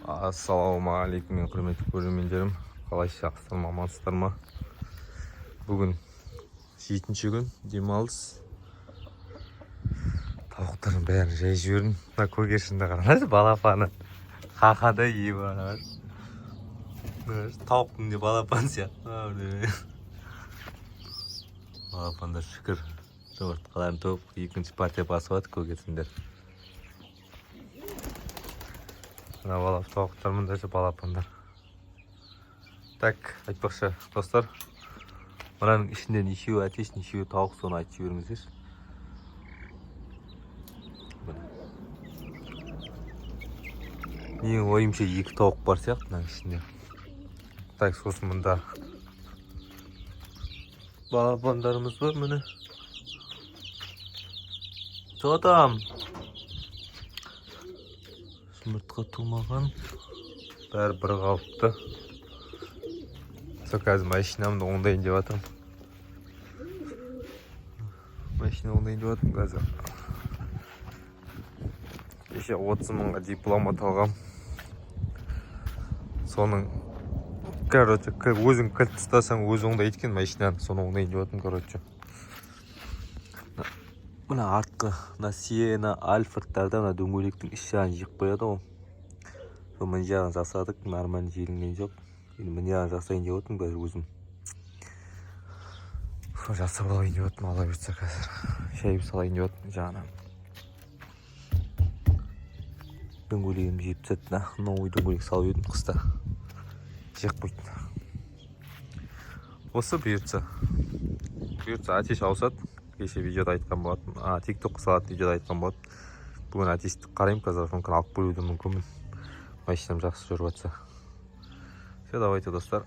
Ассалаумағалейкум мен құрметті көрермендерім, қалайсыздар, амансыздар ма? Бүгін 7-ші күн, демалыс. Тауықтардың бәрін жай жібердім. Мына көгершінді қараңыз, балапаны қақада ие бар. Тауықтың де балапан сияқты. Балапандар шүкір жұмыртқаларын тауып, екінші партия басып жатыр көгершіндер. Мына балап тауықтар мындайша балапандар. Так, айтпақшы достар, мынаның ішінден екеуі әтеш, екеуі тауық, соны айтып жіберіңіздер. Менің ойымша екі тауық бар сияқты мынаның ішінде. Так, сосын мында балапандарымыз бар, міне. Что там? Жұмыртқа тумаған, бәрі бір қалыпты. Сол қазір машинамды оңдайын деп жатырмын. Машина оңдайын деп жатырмын қазір. Кеше 30 мыңға дипломат алғам. Соның, короче, өзің кілт ұстасаң өз оңдайды екен машинаны. Соны оңдайын деп жатырмын, короче. Мына артқы, мына Сиена, Альфредтарда мына дөңгелектің іш жағын жиып қояды ғой. Сол мына жағын жасадық, нормально желінген жоқ. Енді мына жағын жасайын деп отырмын қазір өзім. Жасап алайын деп отырмын, ала берсе қазір. Шайып салайын деп отырмын жағынан. Дөңгелегімді жиып тастады, новый дөңгелек салып едім қыста. Жиып қойды. Осы бұйыртса Атеш ауысады. Кеше видеода айтқан болатын. Тиктокқа салатын видеода айтқан болатын. Бүгін Атешті қараймын қазір, мүмкін алып бөлуді мүмкінмін. Машинам жақсы жүріп жатса. Все, давайте, достар.